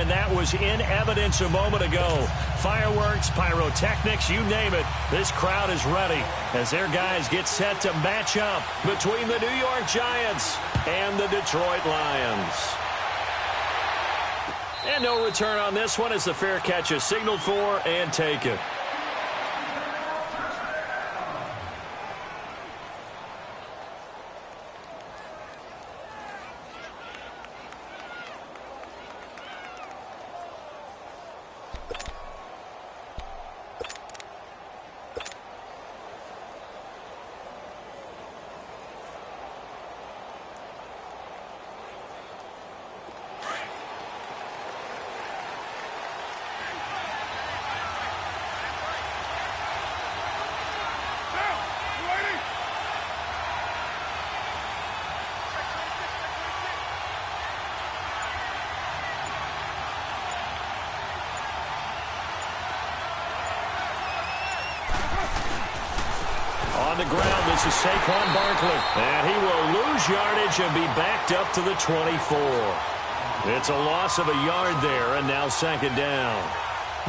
and that was in evidence a moment ago. Fireworks, pyrotechnics, you name it. This crowd is ready as their guys get set to match up between the New York Giants and the Detroit Lions. And no return on this one as the fair catch is signaled for and taken. On the ground, this is Saquon Barkley. And he will lose yardage and be backed up to the 24. It's a loss of a yard there, and now second down.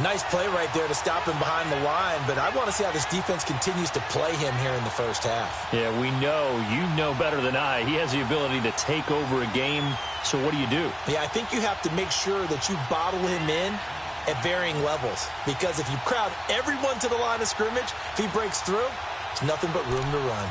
Nice play right there to stop him behind the line, but I want to see how this defense continues to play him here in the first half. Yeah, we know. You know better than I. He has the ability to take over a game, so what do you do? Yeah, I think you have to make sure that you bottle him in at varying levels, because if you crowd everyone to the line of scrimmage, if he breaks through, there's nothing but room to run.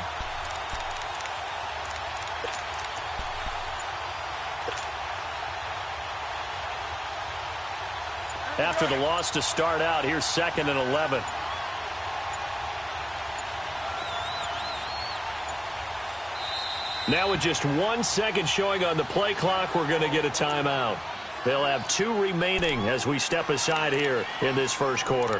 After the loss to start out, here's 2nd and 11. Now with just 1 second showing on the play clock, we're going to get a timeout. They'll have 2 remaining as we step aside here in this first quarter.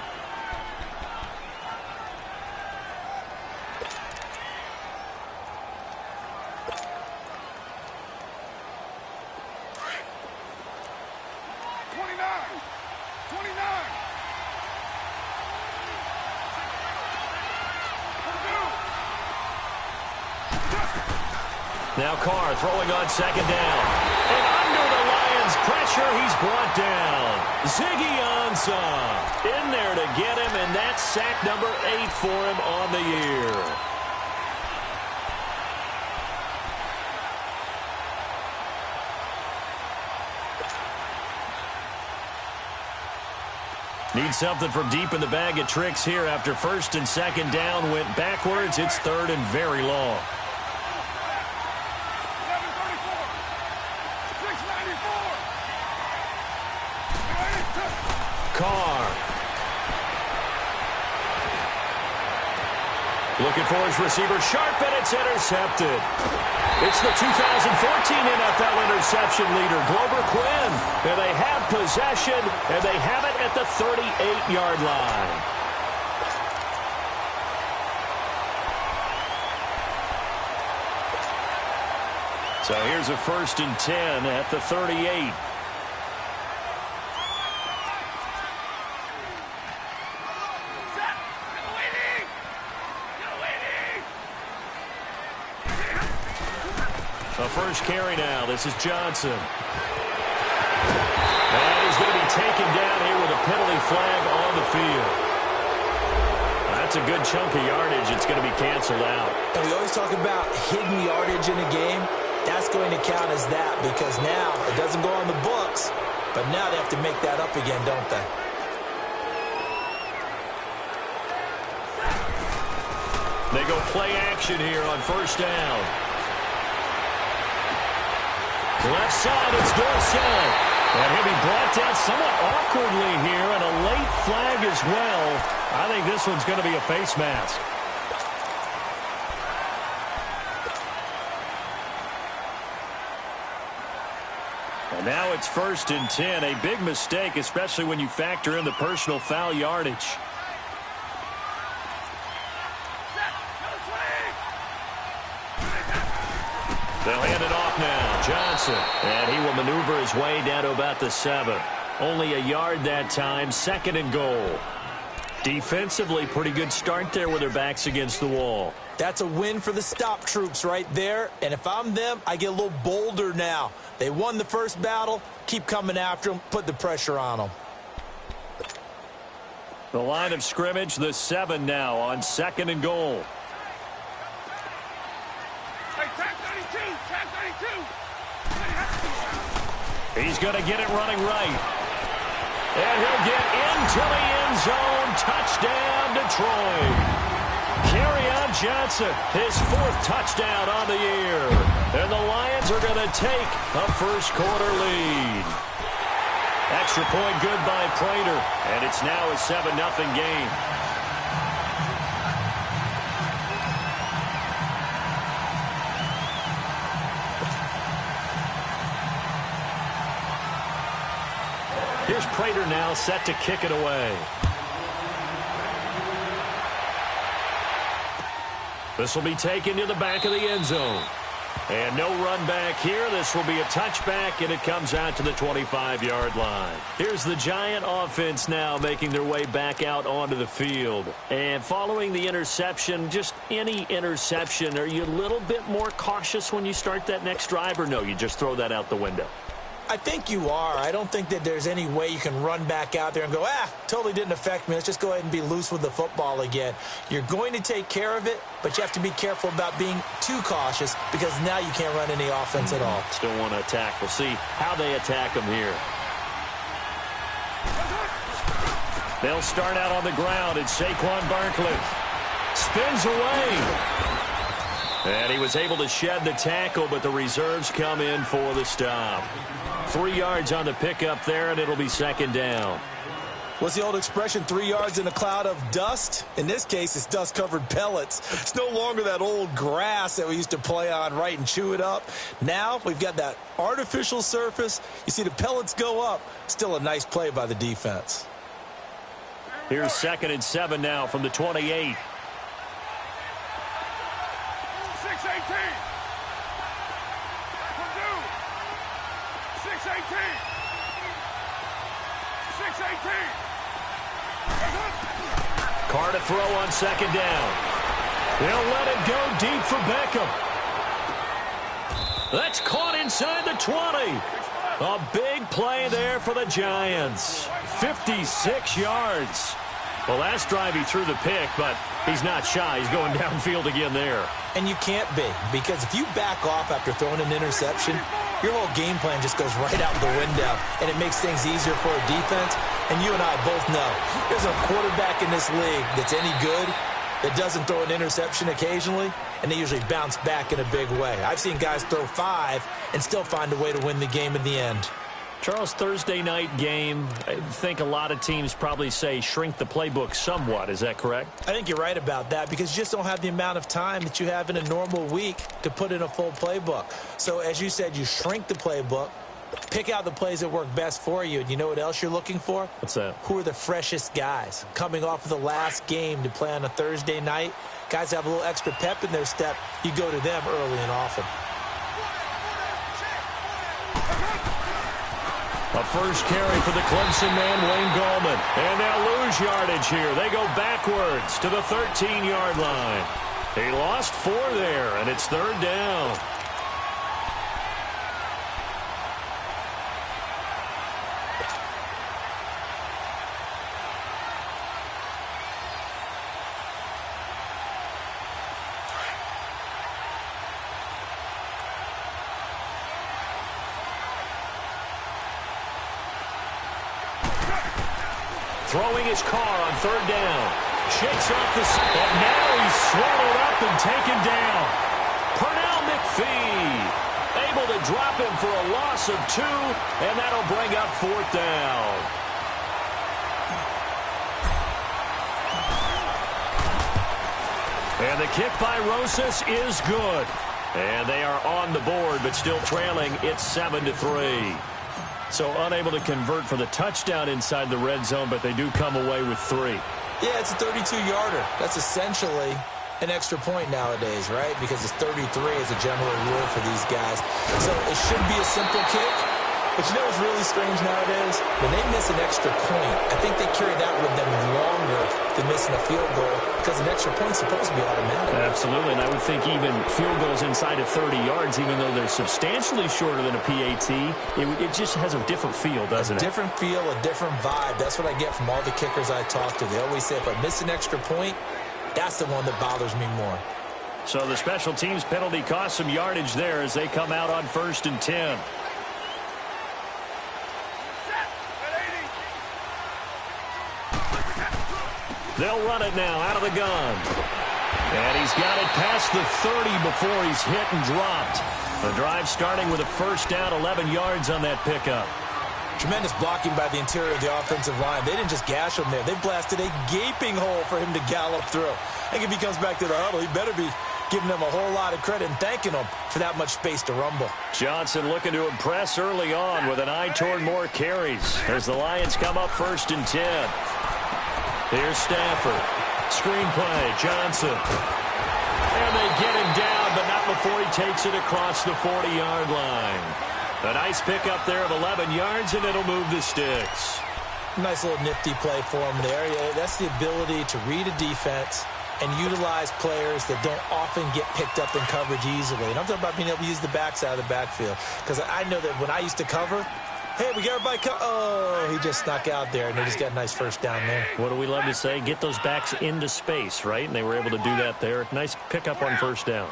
Now Carr throwing on 2nd down. And under the Lions' pressure, he's brought down. Ziggy Ansah in there to get him, and that's sack number 8 for him on the year. Need something from deep in the bag of tricks here after 1st and 2nd down went backwards. It's 3rd and very long. Carr. Looking for his receiver, sharp, and it's intercepted. It's the 2014 NFL interception leader, Glover Quinn. And they have possession, and they have it at the 38-yard line. So here's a 1st and 10 at the 38. The first carry now. This is Johnson. And he's going to be taken down here with a penalty flag on the field. That's a good chunk of yardage. It's going to be canceled out. And we always talk about hidden yardage in a game. That's going to count as that because now it doesn't go on the books, but now they have to make that up again, don't they? They go play action here on 1st down. Left side, it's Dorsett. And he'll be brought down somewhat awkwardly here, and a late flag as well. I think this one's going to be a face mask. And now it's 1st and 10. A big mistake, especially when you factor in the personal foul yardage. They'll hand it off now. Johnson. And he will maneuver his way down to about the 7. Only a yard that time. 2nd and goal. Defensively, pretty good start there with their backs against the wall. That's a win for the stop troops right there. And if I'm them, I get a little bolder now. They won the first battle. Keep coming after them. Put the pressure on them. The line of scrimmage, the 7 now on 2nd and goal. Hey, tag 32, tag 32. He's going to get it running right. And he'll get into the end zone. Touchdown, Detroit. Kerryon Johnson, his 4th touchdown on the year. And the Lions are going to take a first-quarter lead. Extra point good by Prater. And it's now a 7-0 game. Here's Prater now set to kick it away. This will be taken to the back of the end zone. And no run back here. This will be a touchback, and it comes out to the 25-yard line. Here's the Giant offense now making their way back out onto the field. And following the interception, just any interception, are you a little bit more cautious when you start that next drive, or no, you just throw that out the window? I think you are. I don't think that there's any way you can run back out there and go, totally didn't affect me. Let's just go ahead and be loose with the football again. You're going to take care of it, but you have to be careful about being too cautious because now you can't run any offense at all. Still want to attack. We'll see how they attack them here. They'll start out on the ground. It's Saquon Barkley. Spins away. And he was able to shed the tackle, but the reserves come in for the stop. 3 yards on the pickup there, and it'll be 2nd down. What's the old expression, 3 yards in a cloud of dust? In this case, it's dust-covered pellets. It's no longer that old grass that we used to play on, right, and chew it up. Now we've got that artificial surface. You see the pellets go up. Still a nice play by the defense. Here's 2nd and 7 now from the 28. 6-18. 6-18. 6-18. Carr to throw on 2nd down. They'll let it go deep for Beckham. That's caught inside the 20. A big play there for the Giants. 56 yards. Well, last drive he threw the pick, but he's not shy. He's going downfield again there. And you can't be, because if you back off after throwing an interception, your whole game plan just goes right out the window, and it makes things easier for a defense. And you and I both know there's a quarterback in this league that's any good that doesn't throw an interception occasionally, and they usually bounce back in a big way. I've seen guys throw 5 and still find a way to win the game in the end. Charles, Thursday night game, I think a lot of teams probably say shrink the playbook somewhat. Is that correct? I think you're right about that because you just don't have the amount of time that you have in a normal week to put in a full playbook. So as you said, you shrink the playbook, pick out the plays that work best for you. And you know what else you're looking for? What's that? Who are the freshest guys coming off of the last game to play on a Thursday night? Guys have a little extra pep in their step. You go to them early and often. A first carry for the Clemson man, Wayne Gallman. And they'll lose yardage here. They go backwards to the 13-yard line. He lost 4 there, and it's 3rd down. Throwing his car on 3rd down. Shakes off the... And now he's swallowed up and taken down. Pernell McPhee able to drop him for a loss of 2, and that'll bring up 4th down. And the kick by Rosas is good. And they are on the board, but still trailing. It's 7-3. So unable to convert for the touchdown inside the red zone, but they do come away with 3. Yeah, it's a 32-yarder. That's essentially an extra point nowadays, right? Because it's 33 as a general rule for these guys. So it should be a simple kick, But you know what's really strange nowadays? When they miss an extra point, I think they carry that with them longer than missing a field goal because an extra point's supposed to be automatic. Absolutely, and I would think even field goals inside of 30 yards, even though they're substantially shorter than a PAT, it just has a different feel, doesn't it? A different feel, a different vibe. That's what I get from all the kickers I talk to. They always say if I miss an extra point, that's the one that bothers me more. So the special teams penalty cost some yardage there as they come out on 1st and 10. They'll run it now out of the gun. And he's got it past the 30 before he's hit and dropped. The drive starting with a first down, 11 yards on that pickup. Tremendous blocking by the interior of the offensive line. They didn't just gash him there. They blasted a gaping hole for him to gallop through. I think if he comes back to the huddle, he better be giving them a whole lot of credit and thanking them for that much space to rumble. Johnson looking to impress early on with an eye toward more carries as the Lions come up 1st and 10. Here's Stafford. Screen play, Johnson. And they get him down, but not before he takes it across the 40-yard line. A nice pickup there of 11 yards, and it'll move the sticks. Nice little nifty play for him there. Yeah, that's the ability to read a defense and utilize players that don't often get picked up in coverage easily. And I'm talking about being able to use the backside of the backfield. Because I know that when I used to cover, hey, we got everybody oh, he just snuck out there, and they just got a nice first down there. What do we love to say? Get those backs into space, right? And they were able to do that there. Nice pickup on first down.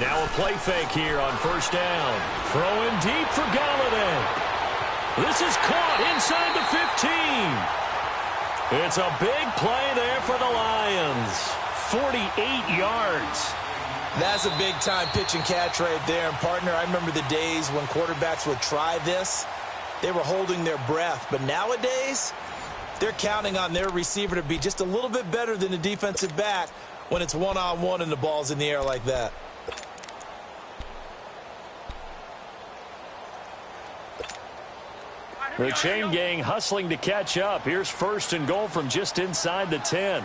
Now a play fake here on first down. Throwing deep for Galladay. This is caught inside the 15. It's a big play there for the Lions. 48 yards. That's a big-time pitch and catch right there. And, partner, I remember the days when quarterbacks would try this. They were holding their breath. But nowadays, they're counting on their receiver to be just a little bit better than the defensive back when it's one-on-one and the ball's in the air like that. The chain gang hustling to catch up. Here's 1st and goal from just inside the 10.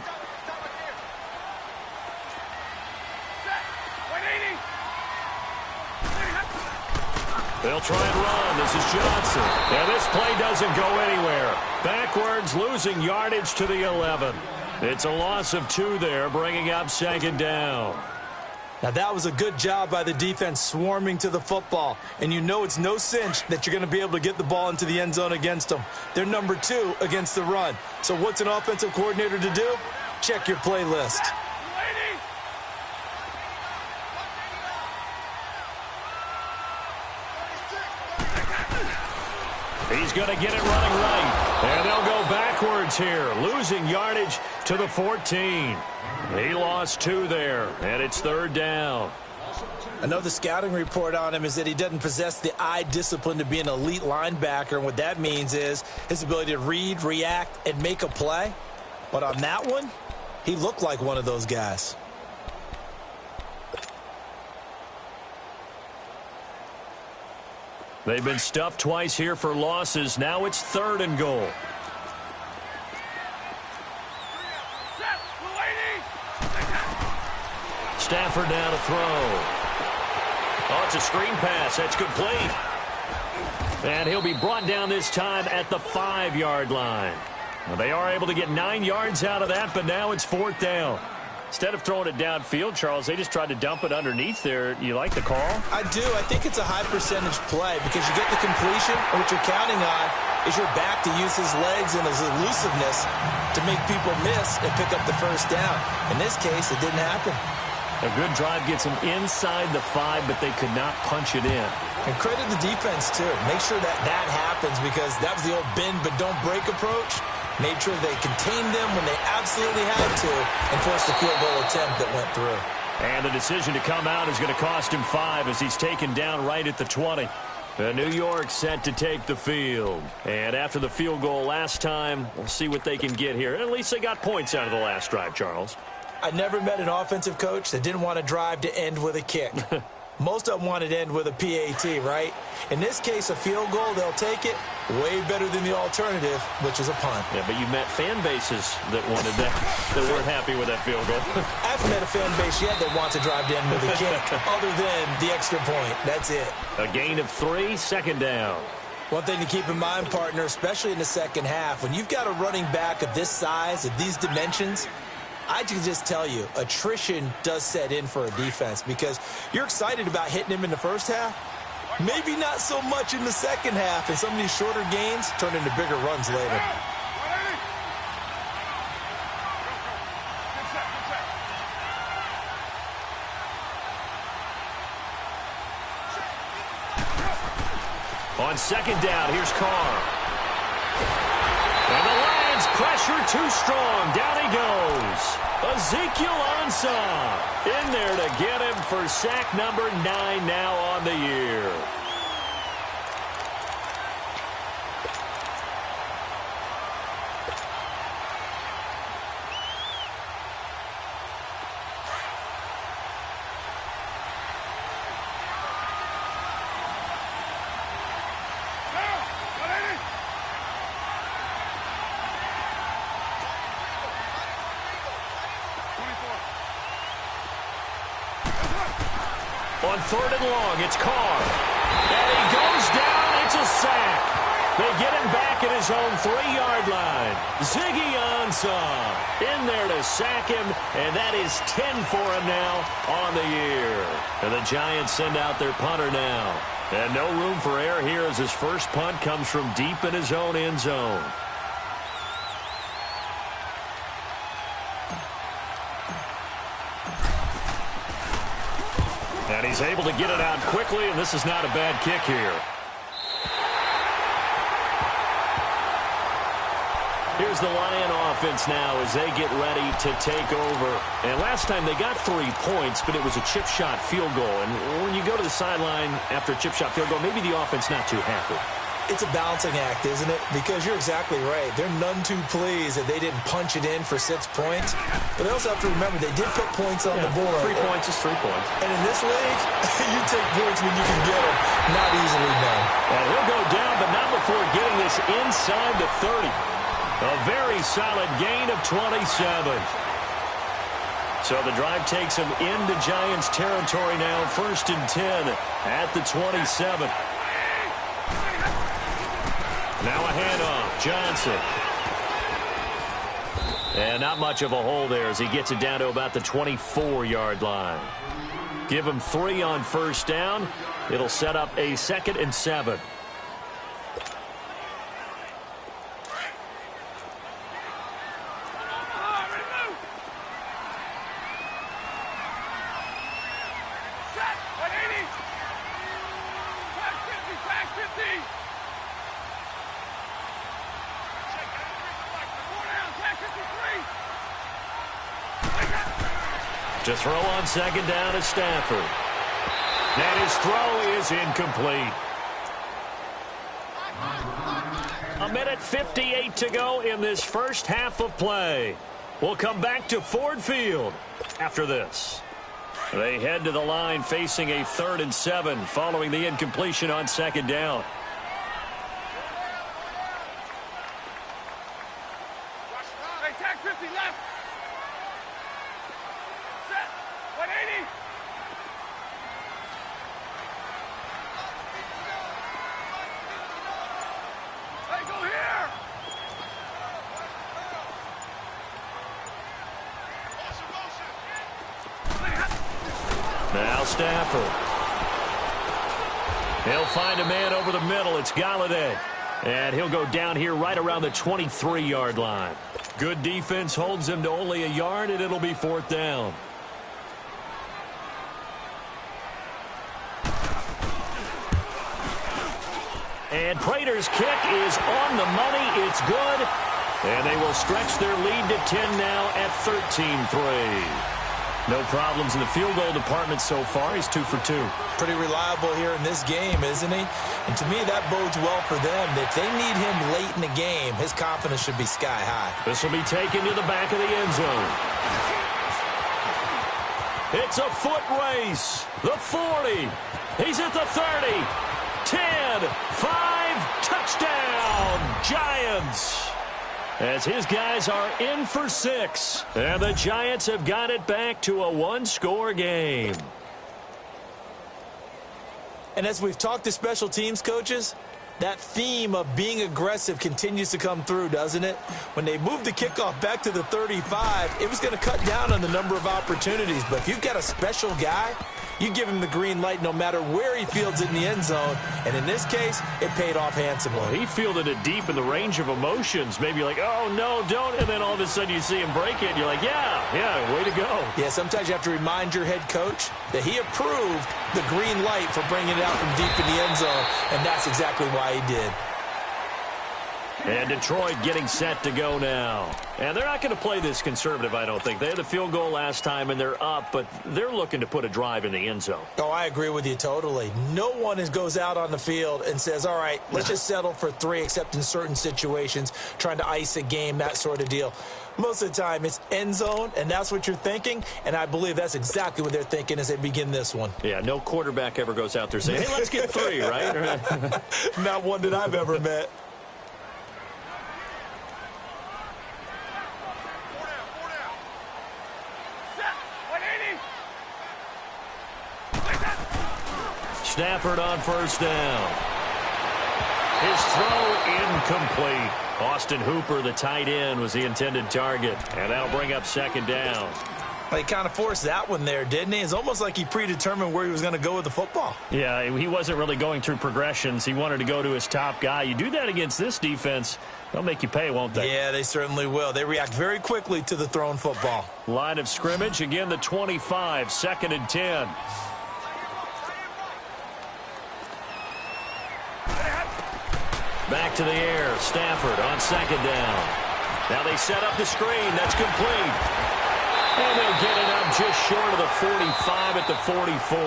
They'll try and run. This is Johnson. And this play doesn't go anywhere. Backwards, losing yardage to the 11. It's a loss of 2 there, bringing up 2nd down. Now, that was a good job by the defense swarming to the football. And you know it's no cinch that you're going to be able to get the ball into the end zone against them. They're number 2 against the run. So what's an offensive coordinator to do? Check your playlist. He's going to get it running right. And they'll go backwards here, losing yardage to the 14. He lost 2 there, and it's 3rd down. Another scouting report on him is that he doesn't possess the eye discipline to be an elite linebacker. And what that means is his ability to read, react, and make a play. But on that one, he looked like one of those guys. They've been stuffed twice here for losses. Now it's 3rd and goal. Stafford now to throw. Oh, it's a screen pass. That's complete. And he'll be brought down this time at the 5-yard line. Well, they are able to get 9 yards out of that, but now it's 4th down. Instead of throwing it downfield, Charles, they just tried to dump it underneath there. You like the call? I do. I think it's a high-percentage play because you get the completion, and what you're counting on is your back to use his legs and his elusiveness to make people miss and pick up the first down. In this case, it didn't happen. A good drive gets them inside the 5, but they could not punch it in. And credit the defense, too. Make sure that that happens because that was the old bend but don't break approach. Made sure they contained them when they absolutely had to and forced the field goal attempt that went through. And the decision to come out is going to cost him 5 as he's taken down right at the 20. New York set to take the field. And after the field goal last time, we'll see what they can get here. At least they got points out of the last drive, Charles. I never met an offensive coach that didn't want to drive to end with a kick. Most of them want it to end with a PAT, right? In this case, a field goal, they'll take it way better than the alternative, which is a punt. Yeah, but you met fan bases that wanted that, that weren't happy with that field goal. I haven't met a fan base yet that wants to drive to end with a kick, other than the extra point. That's it. A gain of 3, second down. One thing to keep in mind, partner, especially in the second half, when you've got a running back of this size, of these dimensions, I can just tell you, attrition does set in for a defense because you're excited about hitting him in the first half. Maybe not so much in the second half, and some of these shorter gains turn into bigger runs later. On second down, here's Carr. And the Lions pressure too strong. Down he goes. Ezekiel Ansah in there to get him for sack number 9 now on the year. On third and long, it's Carr. And he goes down. It's a sack. They get him back at his own 3-yard line. Ziggy Ansah in there to sack him, and that is 10 for him now on the year. And the Giants send out their punter now. And no room for error here as his first punt comes from deep in his own end zone. And he's able to get it out quickly, and this is not a bad kick here. Here's the Lion offense now as they get ready to take over. And last time they got 3 points, but it was a chip shot field goal. And when you go to the sideline after a chip shot field goal, maybe the offense not too happy. It's a balancing act, isn't it? Because you're exactly right. They're none too pleased that they didn't punch it in for 6 points. But they also have to remember they did put points on the board. 3 points is 3 points. And in this league, you take points when you can get them. Not easily done. And he'll go down, but not before getting this inside the 30. A very solid gain of 27. So the drive takes him into Giants territory now. 1st and 10 at the 27. Now a handoff, Johnson. And not much of a hole there as he gets it down to about the 24-yard line. Give him 3 on first down. It'll set up a 2nd and 7. To throw on second down is Stafford. And his throw is incomplete. 1:58 to go in this first half of play. We'll come back to Ford Field after this. They head to the line facing a 3rd and 7 following the incompletion on second down. Hey, tag 50 left. Set. 180. Hey, go here. Now Stafford. He'll find a man over the middle. It's Galladay. And he'll go down here right around the 23-yard line. Good defense holds him to only a yard, and it'll be 4th down. And Prater's kick is on the money. It's good. And they will stretch their lead to 10 now at 13-3. No problems in the field goal department so far. He's 2 for 2. Pretty reliable here in this game, isn't he? And to me, that bodes well for them. If they need him late in the game, his confidence should be sky high. This will be taken to the back of the end zone. It's a foot race. The 40. He's at the 30. 10, 5, touchdown, Giants. As his guys are in for 6. And the Giants have got it back to a one-score game. And as we've talked to special teams coaches, that theme of being aggressive continues to come through, doesn't it? When they moved the kickoff back to the 35, it was going to cut down on the number of opportunities. But if you've got a special guy, you give him the green light no matter where he fields it in the end zone. And in this case, it paid off handsomely. Well, he fielded it deep in the range of emotions. Maybe like, oh, no, don't. And then all of a sudden you see him break it. And you're like, yeah, way to go. Yeah, sometimes you have to remind your head coach that he approved the green light for bringing it out from deep in the end zone. And that's exactly why he did. And Detroit getting set to go now. And they're not going to play this conservative, I don't think. They had the field goal last time, and they're up, but they're looking to put a drive in the end zone. Oh, I agree with you totally. No one goes out on the field and says, all right, let's just settle for 3, except in certain situations, trying to ice a game, that sort of deal. Most of the time, it's end zone, and that's what you're thinking, and I believe that's exactly what they're thinking as they begin this one. Yeah, no quarterback ever goes out there saying, hey, let's get 3, right? Not one that I've ever met. Stafford on first down. His throw incomplete. Austin Hooper, the tight end, was the intended target. And that'll bring up second down. Well, he kind of forced that one there, didn't he? It's almost like he predetermined where he was going to go with the football. Yeah, he wasn't really going through progressions. He wanted to go to his top guy. You do that against this defense, they'll make you pay, won't they? Yeah, they certainly will. They react very quickly to the thrown football. Line of scrimmage, again the 25, 2nd and 10. Back to the air. Stafford on second down. Now they set up the screen. That's complete. And they'll get it up just short of the 45 at the 44.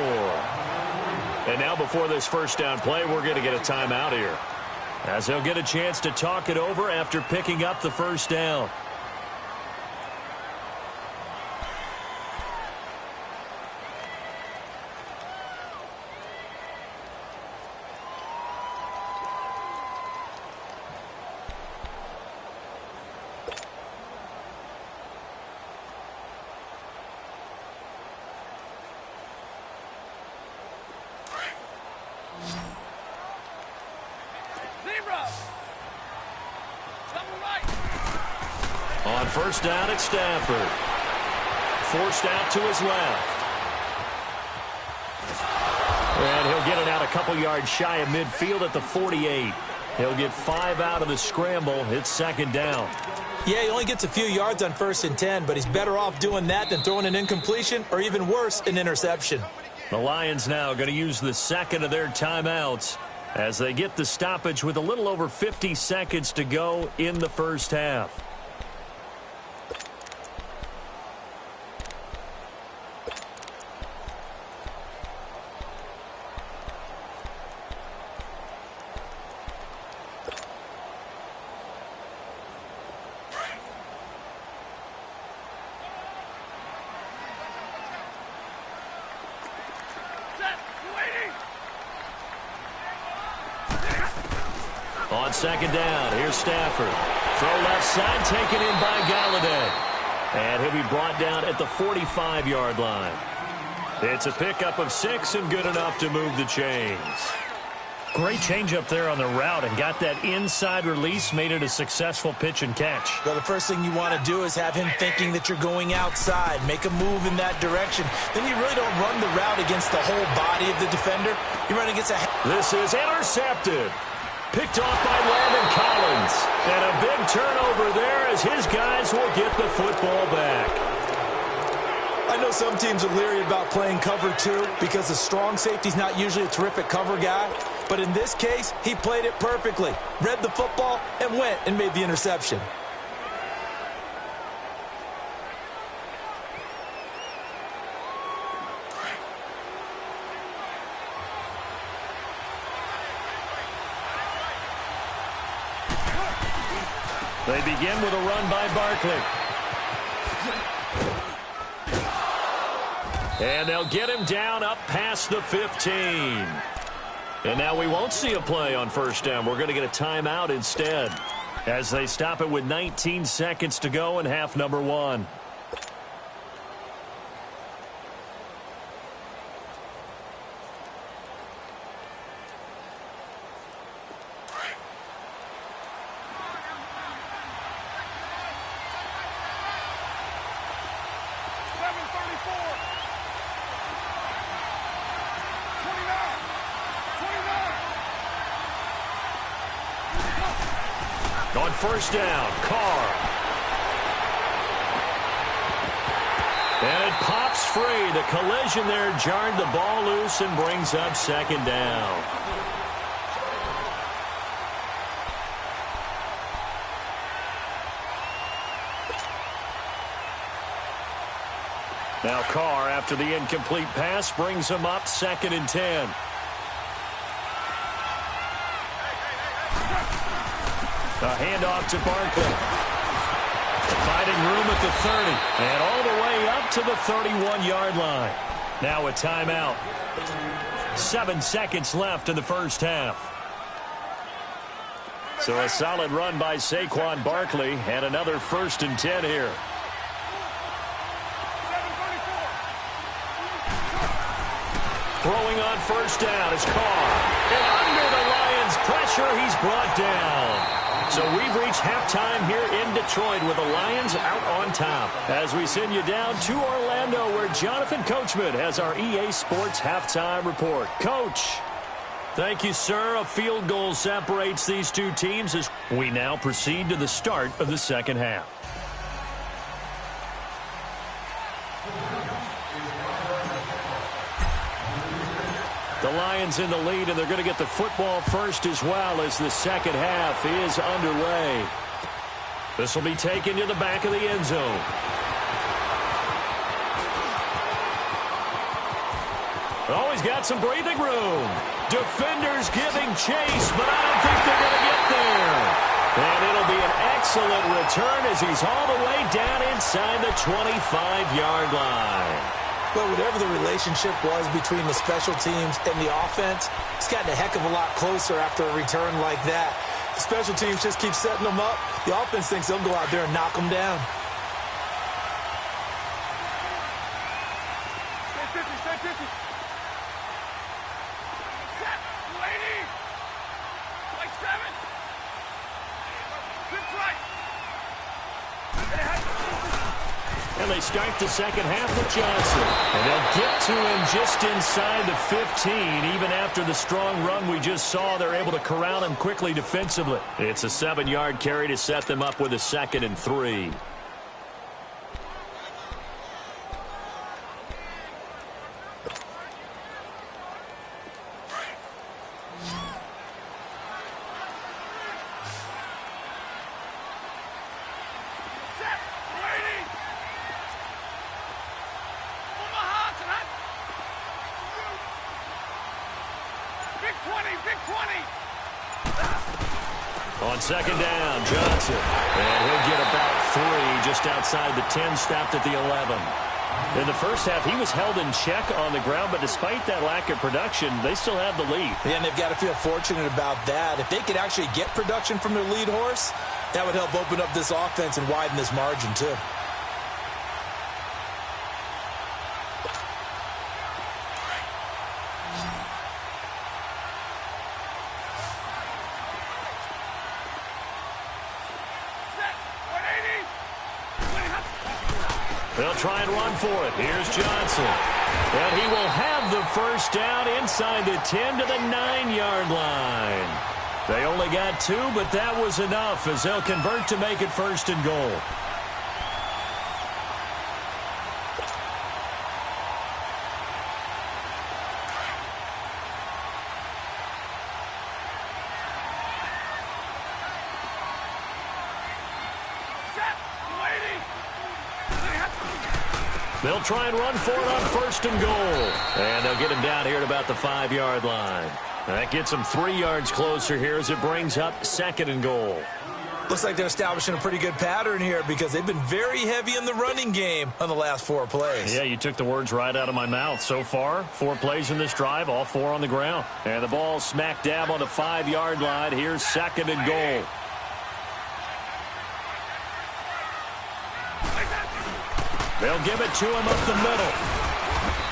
And now before this first down play, we're going to get a timeout here, as they'll get a chance to talk it over after picking up the first down. On first down at Stafford. Forced out to his left. And he'll get it out a couple yards shy of midfield at the 48. He'll get 5 out of the scramble. It's second down. Yeah, he only gets a few yards on 1st and 10, but he's better off doing that than throwing an incompletion or even worse, an interception. The Lions now going to use the second of their timeouts as they get the stoppage with a little over 50 seconds to go in the first half. On second down, here's Stafford. Throw left side, taken in by Galladay. And he'll be brought down at the 45-yard line. It's a pickup of 6 and good enough to move the chains. Great change up there on the route and got that inside release, made it a successful pitch and catch. Well, the first thing you want to do is have him thinking that you're going outside, make a move in that direction. Then you really don't run the route against the whole body of the defender. You run against a... This is intercepted. Picked off by Landon Collins. And a big turnover there as his guys will get the football back. I know some teams are leery about playing cover 2 because the strong safety's not usually a terrific cover guy. But in this case, he played it perfectly. Read the football and went and made the interception. They begin with a run by Barkley. And they'll get him down up past the 15. And now we won't see a play on first down. We're going to get a timeout instead as they stop it with 19 seconds to go in half number 1. On first down, Carr. And it pops free. The collision there jarred the ball loose and brings up second down. Now Carr, after the incomplete pass, brings him up 2nd and 10. A handoff to Barkley. Finding room at the 30. And all the way up to the 31-yard line. Now a timeout. 7 seconds left in the first half. So a solid run by Saquon Barkley and another 1st and 10 here. Throwing on first down is Carr. And under the Lions' pressure, he's brought down. So we've reached halftime here in Detroit with the Lions out on top. As we send you down to Orlando where Jonathan Coachman has our EA Sports halftime report. Coach. Thank you, sir. A field goal separates these two teams as we now proceed to the start of the second half. The Lions in the lead, and they're going to get the football first as well as the second half is underway. This will be taken to the back of the end zone. Oh, he's got some breathing room. Defenders giving chase, but I don't think they're going to get there. And it'll be an excellent return as he's all the way down inside the 25-yard line. But whatever the relationship was between the special teams and the offense, it's gotten a heck of a lot closer after a return like that. The special teams just keep setting them up. The offense thinks they'll go out there and knock them down. Stay 50, stay 50. Set, lady. Like 7. Good right. And they start the second half with Johnson. And they'll get to him just inside the 15. Even after the strong run we just saw, they're able to corral him quickly defensively. It's a 7-yard carry to set them up with a 2nd and 3. On second down, Johnson. And he'll get about 3 just outside the 10, stopped at the 11. In the first half, he was held in check on the ground, but despite that lack of production, they still have the lead. Yeah, and they've got to feel fortunate about that. If they could actually get production from their lead horse, that would help open up this offense and widen this margin, too. They'll try and run for it. Here's Johnson. And he will have the first down inside the 10 to the 9-yard line. They only got 2, but that was enough as they'll convert to make it 1st and goal. They'll try and run for it on 1st and goal. And they'll get him down here at about the 5-yard line. That gets him 3 yards closer here as it brings up 2nd and goal. Looks like they're establishing a pretty good pattern here because they've been very heavy in the running game on the last 4 plays. Yeah, you took the words right out of my mouth. So far, 4 plays in this drive, all 4 on the ground. And the ball smack dab on the 5-yard line. Here's 2nd and goal. They'll give it to him up the middle.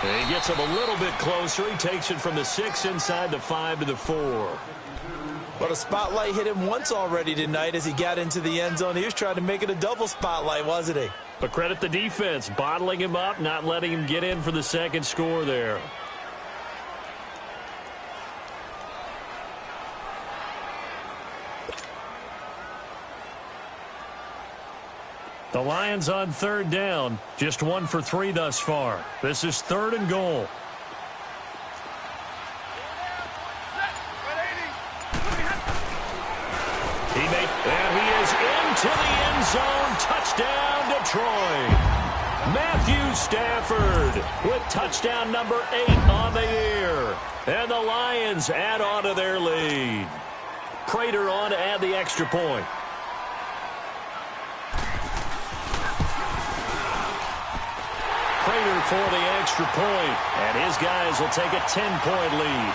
And he gets him a little bit closer. He takes it from the 6 inside the 5 to the 4. But a spotlight hit him once already tonight as he got into the end zone. He was trying to make it a double spotlight, wasn't he? But credit the defense, bottling him up, not letting him get in for the 2nd score there. The Lions on 3rd down, just 1 for 3 thus far. This is 3rd and goal. And he is into the end zone. Touchdown, Detroit. Matthew Stafford with touchdown number 8 on the year. And the Lions add on to their lead. Prater on to add the extra point. Prater for the extra point. And his guys will take a 10-point lead.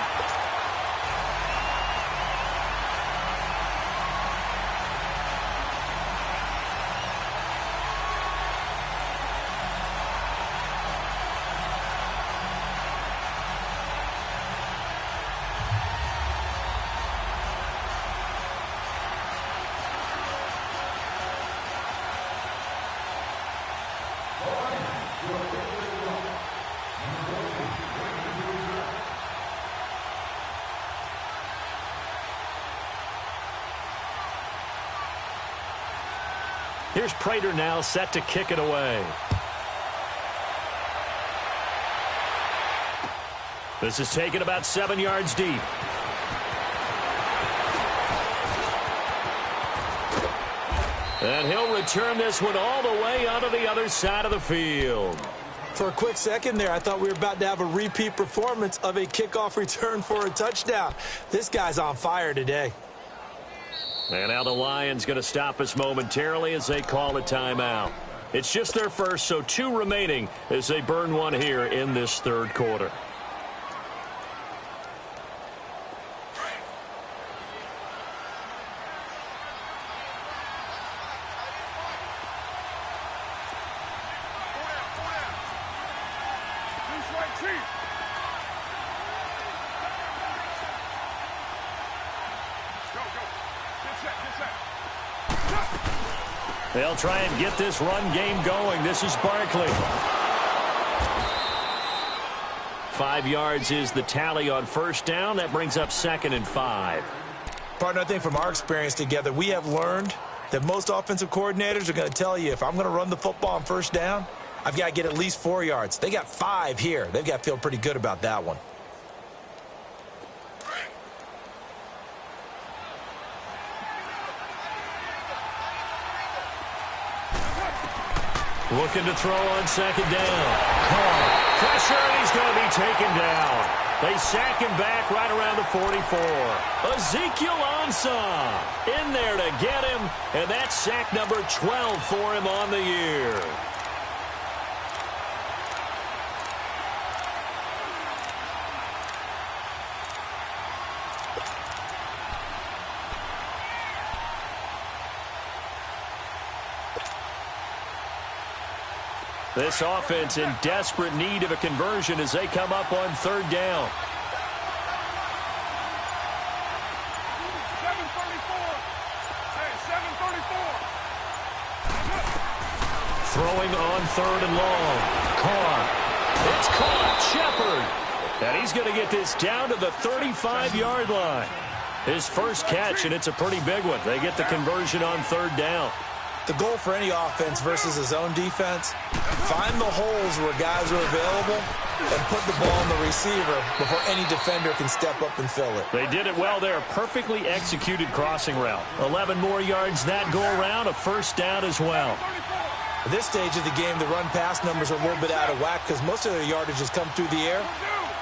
Here's Prater now set to kick it away. This is taken about 7 yards deep. And he'll return this one all the way onto the other side of the field. For a quick second there, I thought we were about to have a repeat performance of a kickoff return for a touchdown. This guy's on fire today. And now the Lions going to stop us momentarily as they call a timeout. It's just their first, so 2 remaining as they burn one here in this 3rd quarter. They'll try and get this run game going. This is Barkley. 5 yards is the tally on 1st down. That brings up 2nd and 5. Partner, I think from our experience together, we have learned that most offensive coordinators are going to tell you, if I'm going to run the football on 1st down, I've got to get at least 4 yards. They got 5 here. They've got to feel pretty good about that one. Looking to throw on 2nd down. Carr. Pressure, and he's going to be taken down. They sack him back right around the 44. Ezekiel Ansah in there to get him, and that's sack number 12 for him on the year. This offense in desperate need of a conversion as they come up on 3rd down. 7:34. Throwing on 3rd and long. Carr. It's caught. Shepard. And he's going to get this down to the 35-yard line. His first catch, and it's a pretty big one. They get the conversion on 3rd down. The goal for any offense versus a zone defense, find the holes where guys are available and put the ball on the receiver before any defender can step up and fill it. They did it well there. Perfectly executed crossing route. 11 more yards that go around, a 1st down as well. At this stage of the game, the run-pass numbers are a little bit out of whack because most of their yardage has come through the air.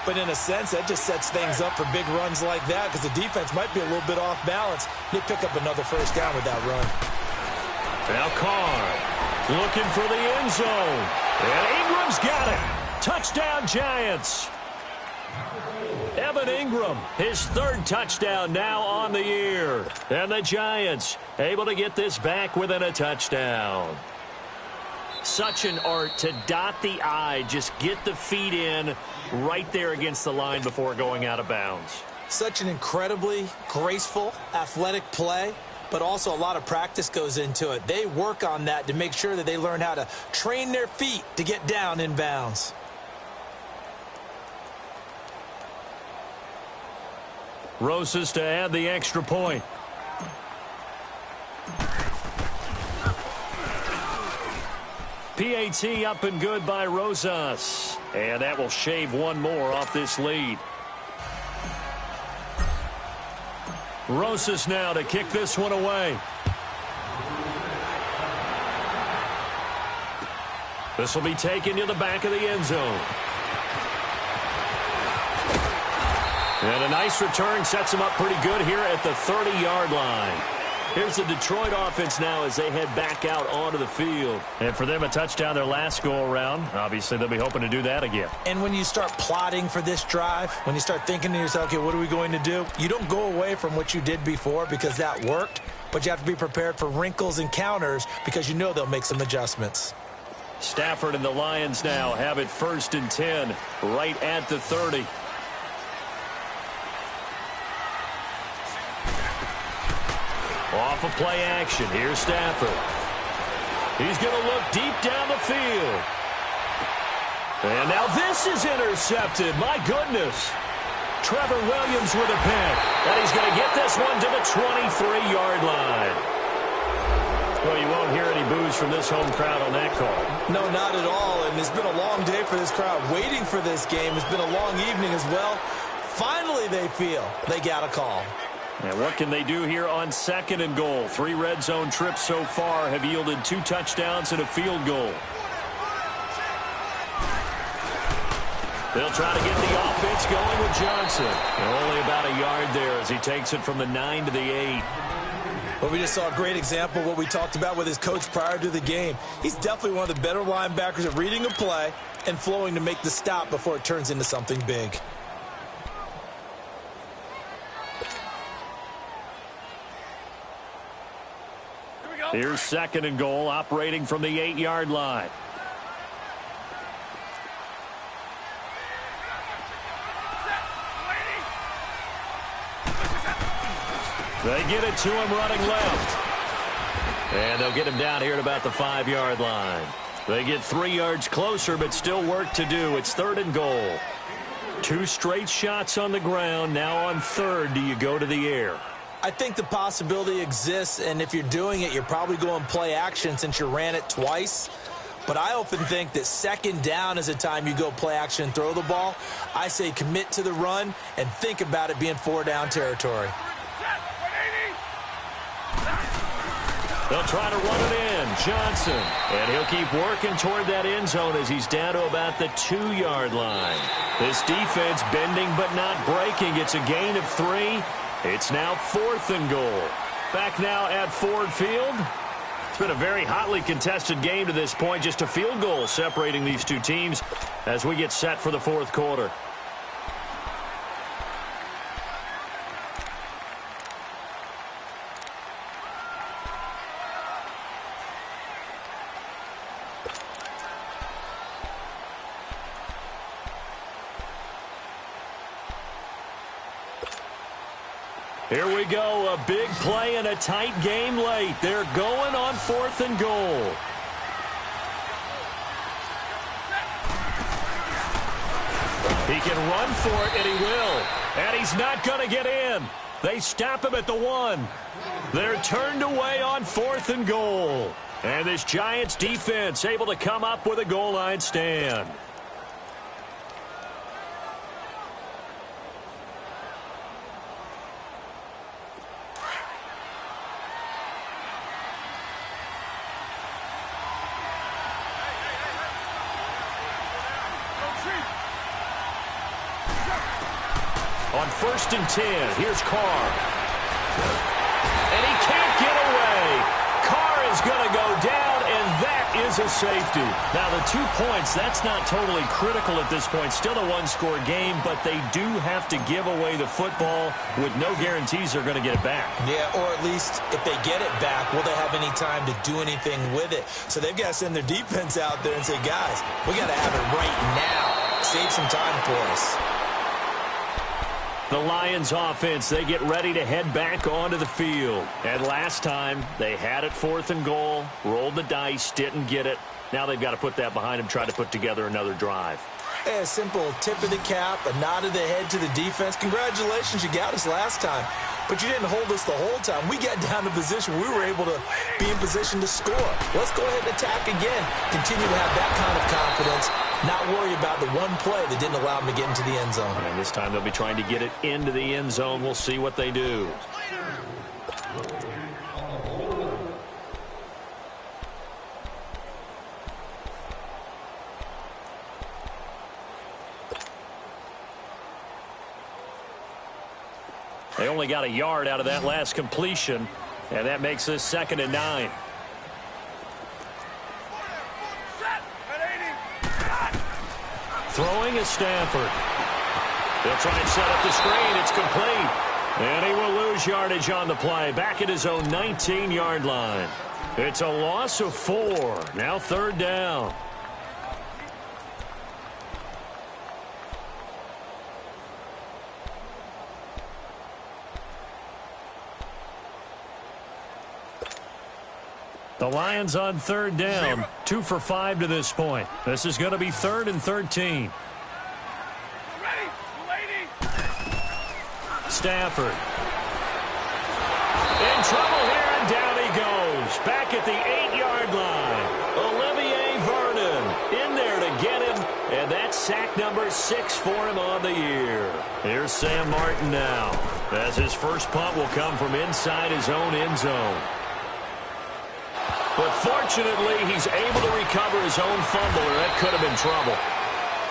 But in a sense, that just sets things up for big runs like that because the defense might be a little bit off balance. They pick up another first down with that run. Now Carr looking for the end zone. And Ingram's got it. Touchdown, Giants. Evan Ingram, his third touchdown now on the year. And the Giants able to get this back within a touchdown. Such an art to dot the I, just get the feet in right there against the line before going out of bounds. Such an incredibly graceful, athletic play, but also a lot of practice goes into it. They work on that to make sure that they learn how to train their feet to get down in bounds. Rosas to add the extra point. PAT up and good by Rosas. And that will shave one more off this lead. Rosas now to kick this one away. This will be taken to the back of the end zone. And a nice return sets him up pretty good here at the 30-yard line. Here's the Detroit offense now as they head back out onto the field. And for them, a touchdown their last go-around. Obviously, they'll be hoping to do that again. And when you start plotting for this drive, when you start thinking to yourself, okay, what are we going to do? You don't go away from what you did before because that worked, but you have to be prepared for wrinkles and counters because you know they'll make some adjustments. Stafford and the Lions now have it 1st and 10 right at the 30. Off of play action. Here's Stafford. He's going to look deep down the field. And now this is intercepted. My goodness. Trevor Williams with a pick. And he's going to get this one to the 23-yard line. Well, you won't hear any boos from this home crowd on that call. No, not at all. And it's been a long day for this crowd waiting for this game. It's been a long evening as well. Finally, they feel they got a call. And what can they do here on 2nd and goal? 3 red zone trips so far have yielded 2 touchdowns and a field goal. They'll try to get the offense going with Johnson. And only about a yard there as he takes it from the 9 to the 8. Well, we just saw a great example of what we talked about with his coach prior to the game. He's definitely one of the better linebackers at reading a play and flowing to make the stop before it turns into something big. Here's 2nd and goal, operating from the 8-yard line. They get it to him running left. And they'll get him down here at about the 5-yard line. They get 3 yards closer, but still work to do. It's 3rd and goal. 2 straight shots on the ground. Now on 3rd, do you go to the air? I think the possibility exists, and if you're doing it, you're probably going play action since you ran it twice. But I often think that 2nd down is a time you go play action and throw the ball. I say commit to the run and think about it being 4-down territory. They'll try to run it in. Johnson. And he'll keep working toward that end zone as he's down to about the 2-yard line. This defense bending but not breaking. It's a gain of 3. It's now 4th and goal. Back now at Ford Field. It's been a very hotly contested game to this point. Just a field goal separating these two teams as we get set for the 4th quarter. Here we go, a big play and a tight game late. They're going on 4th and goal. He can run for it, and he will. And he's not going to get in. They stop him at the 1. They're turned away on 4th and goal. And this Giants defense able to come up with a goal line stand. On 1st and 10, here's Carr. And he can't get away. Carr is going to go down, and that is a safety. Now, the 2 points, that's not totally critical at this point. Still a one-score game, but they do have to give away the football with no guarantees they're going to get it back. Yeah, or at least if they get it back, will they have any time to do anything with it? So they've got to send their defense out there and say, guys, we got to have it right now. Save some time for us. The Lions offense, they get ready to head back onto the field. And last time, they had it 4th and goal, rolled the dice, didn't get it. Now they've got to put that behind them, try to put together another drive. A simple tip of the cap, a nod of the head to the defense. Congratulations, you got us last time. But you didn't hold us the whole time. We got down to position. We were able to be in position to score. Let's go ahead and attack again. Continue to have that kind of confidence. Not worry about the one play that didn't allow them to get into the end zone. And this time they'll be trying to get it into the end zone. We'll see what they do. They only got a yard out of that last completion, and that makes this 2nd and 9. Throwing is Stafford. They'll try and set up the screen. It's complete. And he will lose yardage on the play. Back at his own 19-yard line. It's a loss of 4. Now 3rd down. The Lions on 3rd down. 2 for 5 to this point. This is going to be 3rd and 13. Stafford. In trouble here, and down he goes. Back at the 8-yard line. Olivier Vernon in there to get him. And that's sack number 6 for him on the year. Here's Sam Martin now, as his first punt will come from inside his own end zone. But fortunately, he's able to recover his own fumble, or that could have been trouble.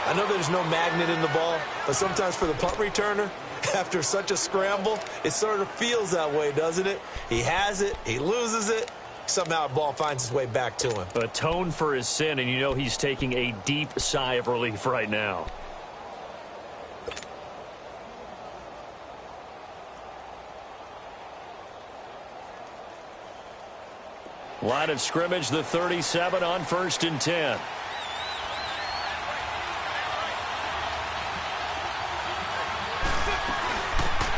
I know there's no magnet in the ball, but sometimes for the punt returner, after such a scramble, it sort of feels that way, doesn't it? He has it, he loses it, somehow the ball finds its way back to him. Atone for his sin, and you know he's taking a deep sigh of relief right now. Line of scrimmage, the 37 on 1st and 10.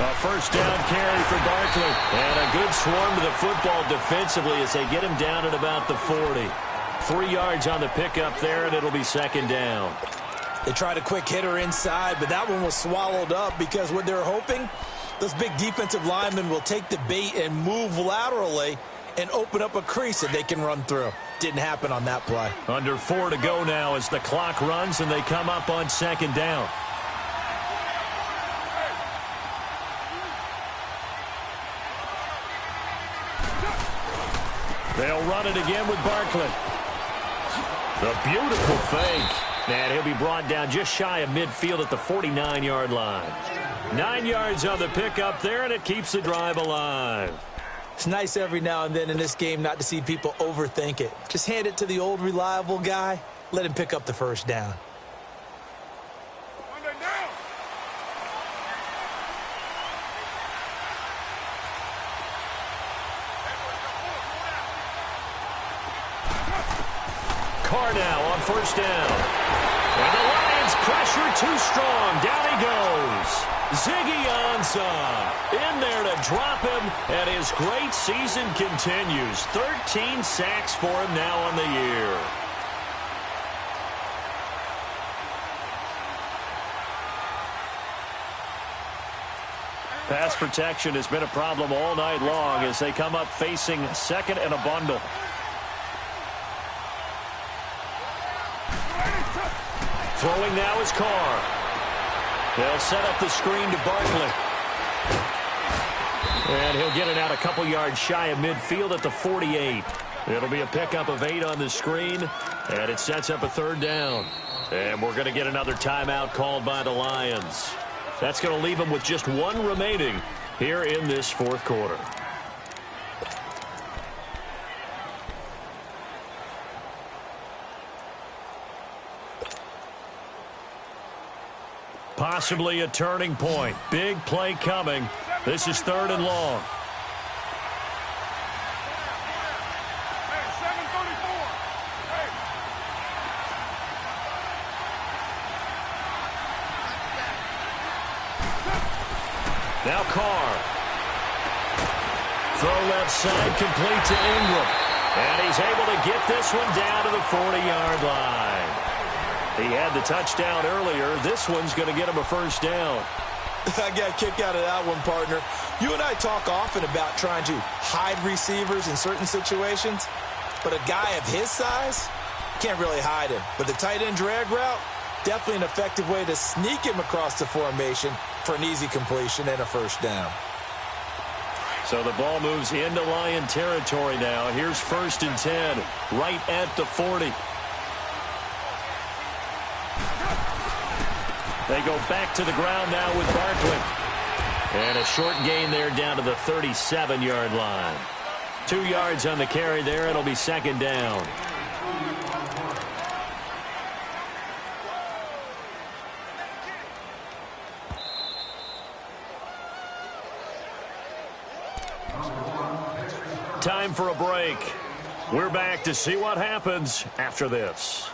A first down carry for Barkley. And a good swarm to the football defensively as they get him down at about the 40. 3 yards on the pickup there, and it'll be 2nd down. They tried a quick hitter inside, but that one was swallowed up because what they're hoping, those big defensive linemen will take the bait and move laterally and open up a crease that they can run through. Didn't happen on that play. Under 4 to go now as the clock runs and they come up on 2nd down. They'll run it again with Barkley. The beautiful fake. And he'll be brought down just shy of midfield at the 49-yard line. 9 yards on the pickup there, and it keeps the drive alive. It's nice every now and then in this game not to see people overthink it. Just hand it to the old reliable guy. Let him pick up the first down. Carr now on 1st down. And the Lions pressure too strong. Down he goes. Ziggy Ansah in there to drop him, and his great season continues. 13 sacks for him now on the year. Pass protection has been a problem all night long as they come up facing 2nd and a bundle. Throwing now is Carr. They'll set up the screen to Barkley. And he'll get it out a couple yards shy of midfield at the 48. It'll be a pickup of 8 on the screen, and it sets up a 3rd down. And we're going to get another timeout called by the Lions. That's going to leave them with just one remaining here in this fourth quarter. Possibly a turning point. Big play coming. This is 3rd and long. Hey, 7:34. Hey. Now Carr. Throw left side, complete to Ingram. And he's able to get this one down to the 40-yard line. He had the touchdown earlier. This one's going to get him a first down. I got a kick out of that one, partner. You and I talk often about trying to hide receivers in certain situations, but a guy of his size can't really hide him. But the tight end drag route, definitely an effective way to sneak him across the formation for an easy completion and a first down. So the ball moves into Lion territory now. Here's 1st and 10, right at the 40. They go back to the ground now with Barkley. And a short gain there down to the 37-yard line. 2 yards on the carry there. It'll be 2nd down. Time for a break. We're back to see what happens after this.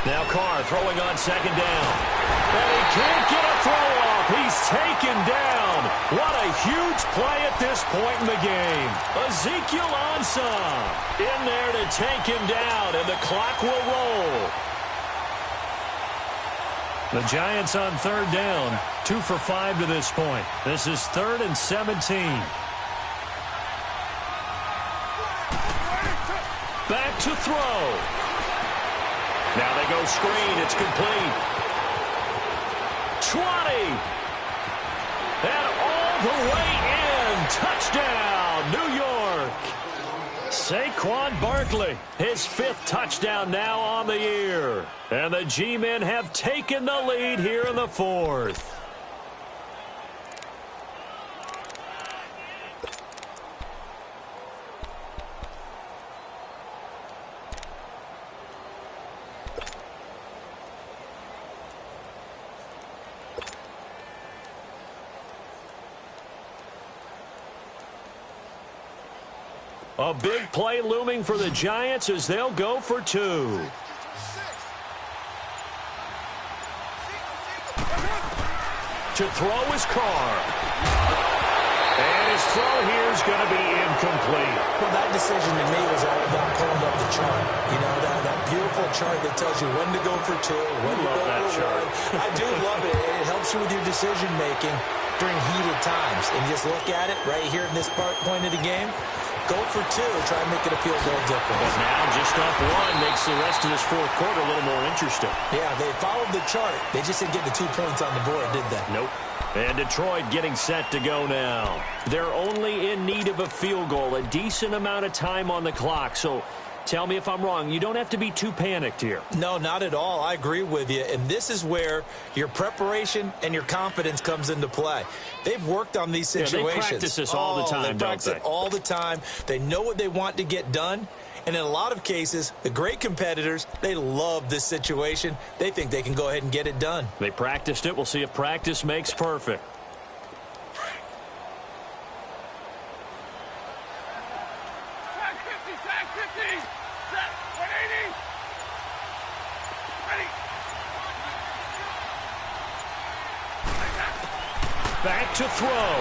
Now Carr throwing on 2nd down. And he can't get a throw off. He's taken down. What a huge play at this point in the game. Ezekiel Ansah in there to take him down, and the clock will roll. The Giants on 3rd down, 2 for 5 to this point. This is 3rd and 17. Back to throw. Now they go screen. It's complete. 20. And all the way in. Touchdown, New York. Saquon Barkley, his 5th touchdown now on the year. And the G-men have taken the lead here in the 4th. A big play looming for the Giants as they'll go for 2. To throw is Carr. And his throw here is going to be incomplete. Well, that decision to me was all about pulling up the chart. You know, that beautiful chart that tells you when to go for 2, when to go for 1. I do love it. It helps you with your decision-making during heated times. And just look at it right here in this point of the game. Go for 2, try and make it a field goal difference. But now just up 1 makes the rest of this 4th quarter a little more interesting. Yeah, they followed the chart. They just didn't get the 2 points on the board, did they? Nope. And Detroit getting set to go now. They're only in need of a field goal, a decent amount of time on the clock. So tell me if I'm wrong. You don't have to be too panicked here. No, not at all. I agree with you. And this is where your preparation and your confidence comes into play. They've worked on these situations. Yeah, they practice this all the time, they practice it all the time. They know what they want to get done. And in a lot of cases, the great competitors, they love this situation. They think they can go ahead and get it done. They practiced it. We'll see if practice makes perfect. Tag 50, tag 50. Set, 180. Ready. Back to throw.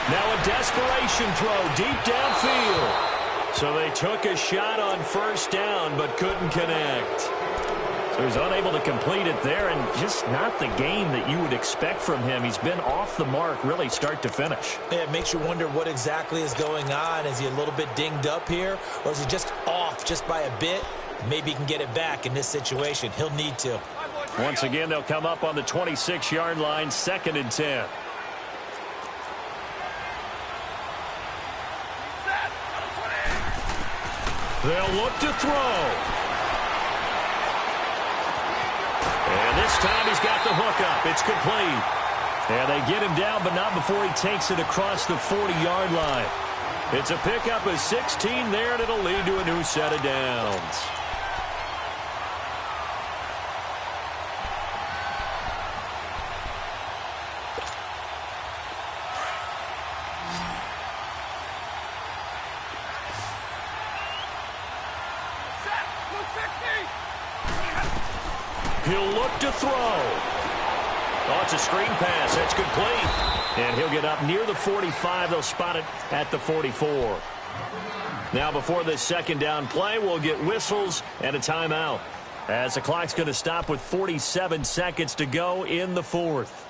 Now a desperation throw deep downfield. So they took a shot on first down but couldn't connect. So he's unable to complete it there, and just not the game that you would expect from him. He's been off the mark really start to finish. Yeah, it makes you wonder what exactly is going on. Is he a little bit dinged up here, or is he just off just by a bit? Maybe he can get it back in this situation. He'll need to. Once again, they'll come up on the 26-yard line, 2nd and 10. They'll look to throw. And this time he's got the hook up. It's complete. And they get him down, but not before he takes it across the 40-yard line. It's a pickup of 16 there, and it'll lead to a new set of downs. He'll look to throw. Oh, it's a screen pass. That's complete. And he'll get up near the 45. They'll spot it at the 44. Now, before this second down play, we'll get whistles and a timeout, as the clock's going to stop with 47 seconds to go in the 4th.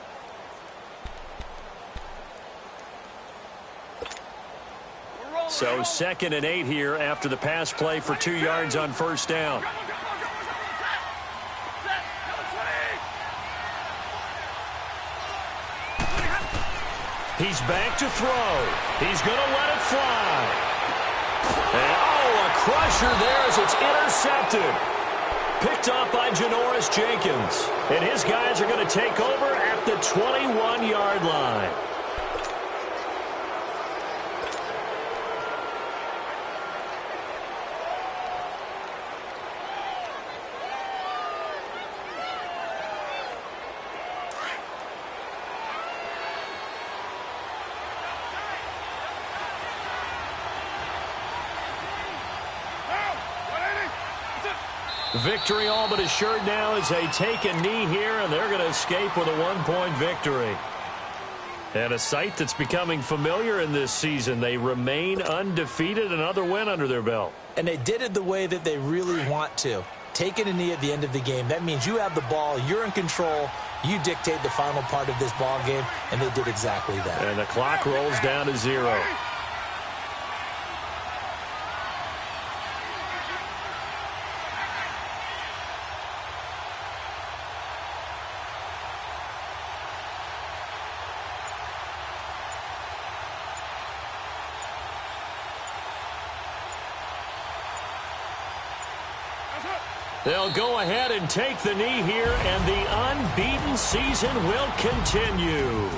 So 2nd and 8 here after the pass play for 2 yards on first down. He's back to throw. He's going to let it fly. And, oh, a crusher there as it's intercepted. Picked up by Janoris Jenkins. And his guys are going to take over at the 21-yard line. Victory all but assured now as they take a knee here, and they're going to escape with a 1-point victory. And a sight that's becoming familiar in this season. They remain undefeated, another win under their belt. And they did it the way that they really want to. Taking a knee at the end of the game, that means you have the ball, you're in control, you dictate the final part of this ball game, and they did exactly that. And the clock rolls down to 0. They'll go ahead and take the knee here, and the unbeaten season will continue.